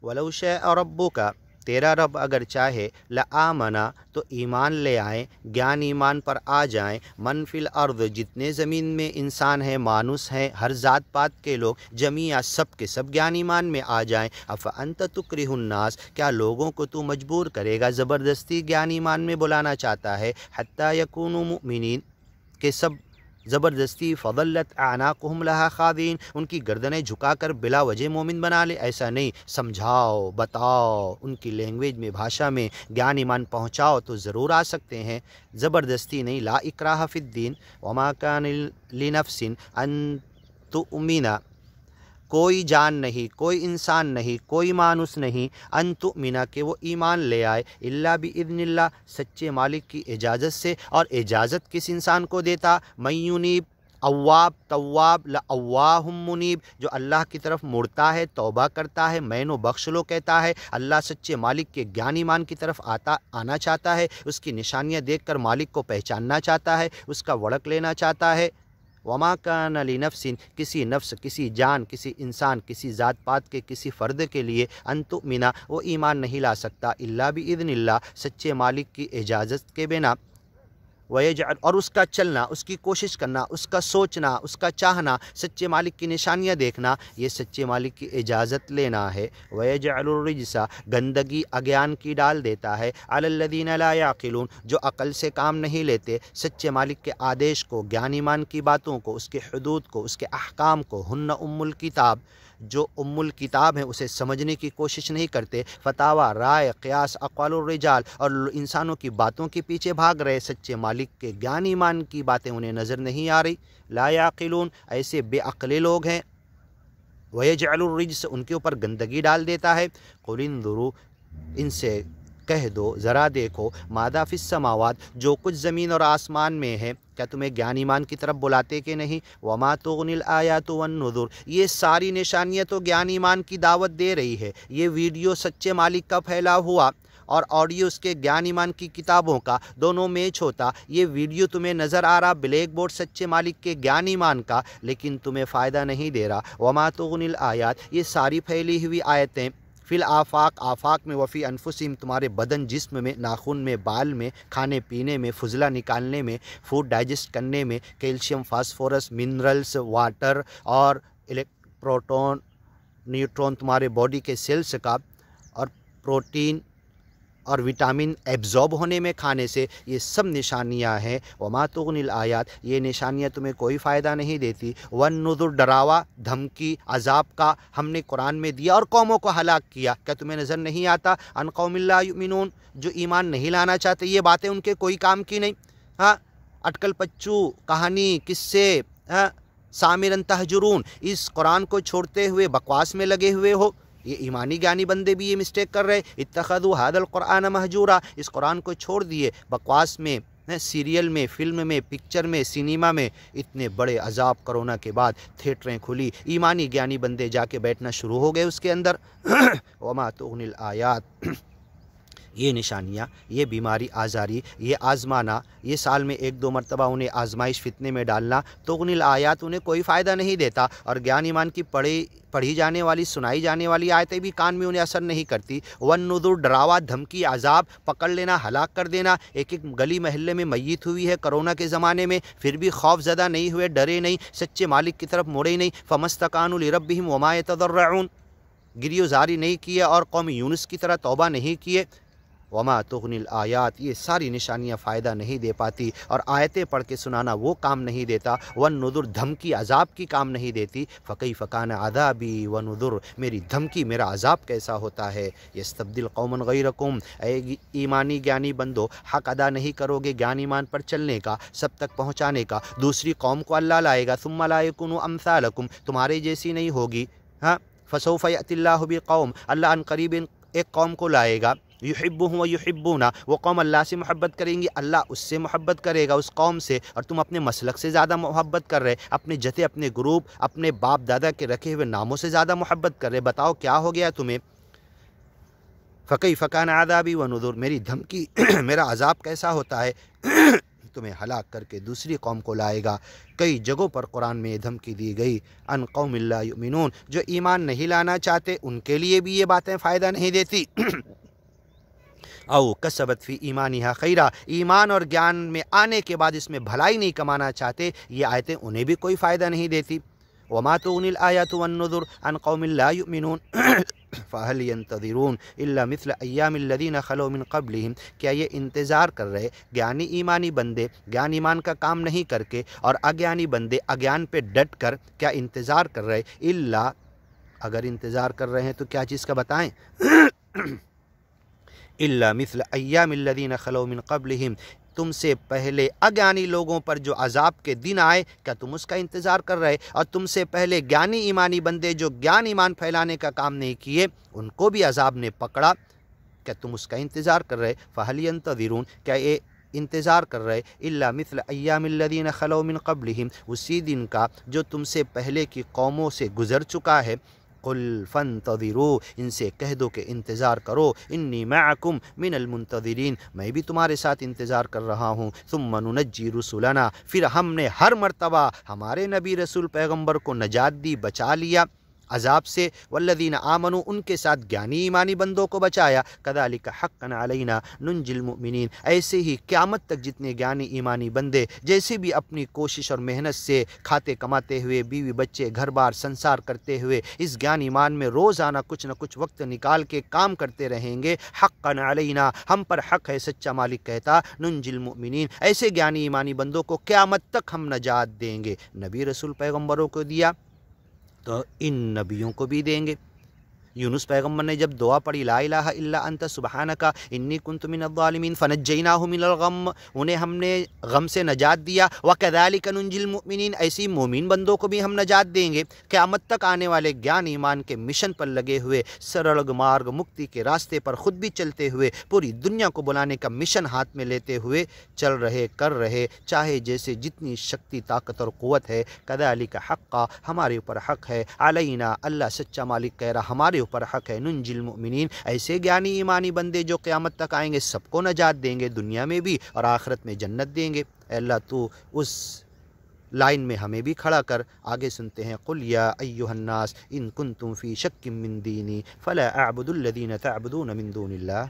ولو شاء ربک، تیرا رب اگر چاہے، لآمنا، تو ایمان لے آئیں، گیان ایمان پر آ جائیں، من فی الارض، جتنے زمین میں انسان ہیں، مانوس ہیں، ہر ذات پات کے لوگ جمیعا، سب کے سب گیان ایمان میں آ جائیں۔ افانت تکرہ الناس، کیا لوگوں کو تو مجبور کرے گا، زبردستی گیان ایمان میں بلانا چاہتا ہے، حتی یکونوا مؤمنین، کہ سب زبردستی، فضلت اعناقہم لہا خاضعین، ان کی گردنیں جھکا کر بلا وجہ مومن بنا لے، ایسا نہیں، سمجھاؤ، بتاؤ، ان کی لینگویج میں، بھاشا میں گیان ایمان پہنچاؤ تو ضرور آ سکتے ہیں، زبردستی نہیں۔ لا اکراہ فی الدین، وما کان لنفس ان تؤمن، کوئی جان نہیں، کوئی انسان نہیں، کوئی مانوس نہیں، ان تؤمن، کہ وہ ایمان لے آئے، الا باذن اللہ، سچے مالک کی اجازت سے، اور اجازت کس انسان کو دیتا، من ینیب، اواب تواب، لأواہ منیب، جو اللہ کی طرف مڑتا ہے، توبہ کرتا ہے، مینو بخش لو کہتا ہے، اللہ سچے مالک کے گیان ایمان کی طرف آنا چاہتا ہے، اس کی نشانیاں دیکھ کر مالک کو پہچاننا چاہتا ہے، اس کا وڑک لینا چاہتا ہے۔ وما کان لنفس، کسی نفس، کسی جان، کسی انسان، کسی ذات پات کے کسی فرد کے لیے، ان تؤمن، وہ ایمان نہیں لا سکتا، الا باذن اللہ، سچے مالک کی اجازت کے بنا، ویجعل، اور اس کا چلنا، اس کی کوشش کرنا، اس کا سوچنا، اس کا چاہنا، سچے مالک کی نشانیاں دیکھنا، یہ سچے مالک کی اجازت لینا ہے۔ ویجعل الرجس، گندگی، اگیان کی ڈال دیتا ہے، علی الذین لا یعقلون، جو عقل سے کام نہیں لیتے، سچے مالک کے آدیش کو، گیان ایمان کی باتوں کو، اس کے حدود کو، اس کے احکام کو، ہن ام الکتاب، جو ام الکتاب ہیں اسے سمجھنے کی کوشش نہیں کرتے، فتاوی، رائے، قیاس، اقوال الرجال، اور انسانوں کی باتوں کے پیچھے بھاگ رہے، سچے مالک کے گیان ایمان کی باتیں انہیں نظر نہیں آ رہی، لا یعقلون، ایسے بے عقلے لوگ ہیں۔ ویجعل الرجس، ان کے اوپر گندگی ڈال دیتا ہے۔ قل انظروا، ان سے کہہ دو، ذرا دیکھو، ماذا فی السماوات، جو کچھ زمین اور آسمان میں ہے، کیا تمہیں گیان ایمان کی طرف بلاتے کہ نہیں، وما تغنی الآیات والنذر، یہ ساری نشانیاں تو گیان ایمان کی دعوت دے رہی ہے، یہ ویڈیو سچے مالک کا پھیلا ہوا اور آڈیو اس کے گیان ایمان کی کتابوں کا، دونوں میچ ہوتا، یہ ویڈیو تمہیں نظر آ رہا بلیک بورڈ سچے مالک کے گیان ایمان کا، لیکن تمہیں فائدہ نہیں دے رہا، وما تغنی الآیات، یہ ساری پھیلی ہوئی آیتیں، فی الآفاق، آفاق میں، وفی انفسہم، تمہارے بدن، جسم میں، ناخن میں، بال میں، کھانے پینے میں، فضلہ نکالنے میں، فوڈ ڈائجسٹ کرنے میں، کیلشیم، فاسفورس، منرلز، واٹر اور پروٹون، نیوٹرون، تمہارے باڈی کے سیلز کا، اور پروٹین اور وٹامن ایبزارب ہونے میں کھانے سے، یہ سب نشانیاں ہیں۔ وما تغنی الآیات، یہ نشانیاں تمہیں کوئی فائدہ نہیں دیتی۔ والنذر، ڈراوا، دھمکی، عذاب کا ہم نے قرآن میں دیا اور قوموں کو ہلاک کیا، کیا تمہیں نظر نہیں آتا؟ ان قوم لا یؤمنون، جو ایمان نہیں لانا چاہتے، یہ باتیں ان کے کوئی کام کی نہیں، ہاں، اٹکل پچو، کہانی، قصے، ہاں، سامرن تہجرون، اس قرآن کو چھوڑتے ہوئے بکواس میں لگے ہوئے ہو۔ یہ ایمانی گیانی بندے بھی یہ مسٹیک کر رہے، اتخذوا ھذا القرآن مہجورا، اس قرآن کو چھوڑ دیے، بکواس میں، سیریل میں، فلم میں، پکچر میں، سینما میں، اتنے بڑے عذاب کرونا کے بعد تھیٹریں کھلی، ایمانی گیانی بندے جا کے بیٹھنا شروع ہو گئے اس کے اندر۔ وما تغنی الآیات، یہ نشانیاں، یہ بیماری آزاری، یہ آزمانا، یہ سال میں 1-2 مرتبہ انہیں آزمائش فتنے میں ڈالنا، تغنی الآیات، انہیں کوئی فائدہ نہیں دیتا، اور گیان ایمان کی پڑھی جانے والی، سنائی جانے والی آیتیں بھی کان میں انہیں اثر نہیں کرتی۔ والنذر، ڈراوا، دھمکی، عذاب، پکڑ لینا، ہلاک کر دینا، ایک گلی محلے میں میت ہوئی ہے کرونا کے زمانے میں، پھر بھی خوف زدہ نہیں ہوئے، ڈرے نہیں، سچے مالک کی طرف مڑے نہیں، فمستکانوا لربہم وما یتضرعون، گریو زاری نہیں کیے اور قوم یونس کی طرح توبہ نہیں کیے۔ وما تغنی الآیات، یہ ساری نشانیاں فائدہ نہیں دے پاتی، اور آیتیں پڑھ کے سنانا وہ کام نہیں دیتا، والنذر، دھمکی، عذاب کی کام نہیں دیتی، فکیف کان عذابی ونذر، میری دھمکی، میرا عذاب کیسا ہوتا ہے۔ یستبدل قوما غیرکم، اے ایمانی گیانی بندو، حق ادا نہیں کرو گے گیان ایمان پر چلنے کا، سب تک پہنچانے کا، دوسری قوم کو اللہ لائے گا، ثم لا یکونوا امثالکم، تمہارے جیسی نہیں ہوگی، ہاں، فسوف یأتی اللہ بقوم، اللہ ان قریب ایک قوم کو لائے گا، یحبہم و یحبون، وہ قوم اللہ سے محبت کریں گی، اللہ اس سے محبت کرے گا، اس قوم سے، اور تم اپنے مسلک سے زیادہ محبت کر رہے، اپنے جتھے، اپنے گروپ، اپنے باپ دادا کے رکھے ہوئے ناموں سے زیادہ محبت کر رہے، بتاؤ کیا ہو گیا تمہیں؟ فکیف کان عذابی ونذر، میری دھمکی، میرا عذاب کیسا ہوتا ہے۔ تمہیں ہلاک کر کے دوسری قوم کو لائے گا۔ کئی جگہوں پر قرآن میں یہ دھمکی دی گئی، ان قوم لا یؤمنون، جو ایمان نہیں لانا چاہتے ان کے لیے بھی یہ باتیں فائدہ نہیں دیتی۔ او کسبت فی ایمانہا خیرا، ایمان اور گیان میں آنے کے بعد اس میں بھلائی نہیں کمانا چاہتے، یہ آیتیں انہیں بھی کوئی فائدہ نہیں دیتی۔ وما تغنی الآیات والنذر عن قوم لا یؤمنون فہل ینتظرون الا مثل ایام الذین خلو من قبلہم، کیا یہ انتظار کر رہے گیانی ایمانی بندے گیان ایمان کا کام نہیں کر کے، اور اگیانی بندے اگیان پہ ڈٹ کر کیا انتظار کر رہے؟ الا، اگر انتظار کر رہے ہیں تو کیا چیز کا بتائیں؟ الا مثل ایام الذین خلو من قبلہم، تم سے پہلے اگیانی لوگوں پر جو عذاب کے دن آئے، کیا تم اس کا انتظار کر رہے؟ اور تم سے پہلے گیانی ایمانی بندے جو گیان ایمان پھیلانے کا کام نہیں کیے، ان کو بھی عذاب نے پکڑا، کیا تم اس کا انتظار کر رہے؟ فہل ینتظرون، کیا یہ انتظار کر رہے الا مثل ایام الذین خلو من قبلہم، اسی دن کا جو تم سے پہلے کی قوموں سے گزر چکا ہے۔ قل فانتظروا، ان سے کہہ دو کہ انتظار کرو، انی معکم من المنتظرین، میں بھی تمہارے ساتھ انتظار کر رہا ہوں۔ ثم ننجی رسلنا، پھر ہم نے ہر مرتبہ ہمارے نبی رسول پیغمبر کو نجات دی، بچا لیا عذاب سے، والذین آمنوا، ان کے ساتھ گیانی ایمانی بندوں کو بچایا، کذالک حقا علینا ننجی المؤمنین، ایسے ہی قیامت تک جتنے گیانی ایمانی بندے جیسے بھی اپنی کوشش اور محنت سے کھاتے کماتے ہوئے، بیوی بچے گھر بار سنسار کرتے ہوئے اس گیان ایمان میں روزانہ کچھ نہ کچھ وقت نکال کے کام کرتے رہیں گے، حقا علینا، ہم پر حق ہے، سچا مالک کہتا، ننجی المؤمنین، ایسے گیانی ایمانی بندوں کو قیامت تک ہم نجات دیں گے۔ نبی رسول پیغمبروں کو دیا تو ان نبیوں کو بھی دیں گے۔ یونس پیغمبر نے جب دعا پڑھی لا الہ الا انت سبحانک انی کنت من الظالمین فنجیناہ من الغم، انہیں ہم نے غم سے نجات دیا، وکذالک ننجی المؤمنین، ایسی مومن بندوں کو بھی ہم نجات دیں گے۔ قیامت تک آنے والے گیان ایمان کے مشن پر لگے ہوئے، سرلگ مارگ مکتی کے راستے پر خود بھی چلتے ہوئے، پوری دنیا کو بلانے کا مشن ہاتھ میں لیتے ہوئے چل رہے، کر رہے، چاہے جیسے جتنی شکتی طاقت اور قوت ہے، کذالک حقا، ہمارے اوپر حق ہے، علینا، اللہ سچا مالک کہہ رہا ہمارے اوپر حق ہے، ننجی المؤمنین، ایسے گیانی ایمانی بندے جو قیامت تک آئیں گے سب کو نجات دیں گے، دنیا میں بھی اور آخرت میں جنت دیں گے۔ اے اللہ تو اس لائن میں ہمیں بھی کھڑا کر۔ آگے سنتے ہیں، قل یا ایھا الناس ان کنتم فی شک من دینی فلا اعبد الذین تعبدون من دون اللہ۔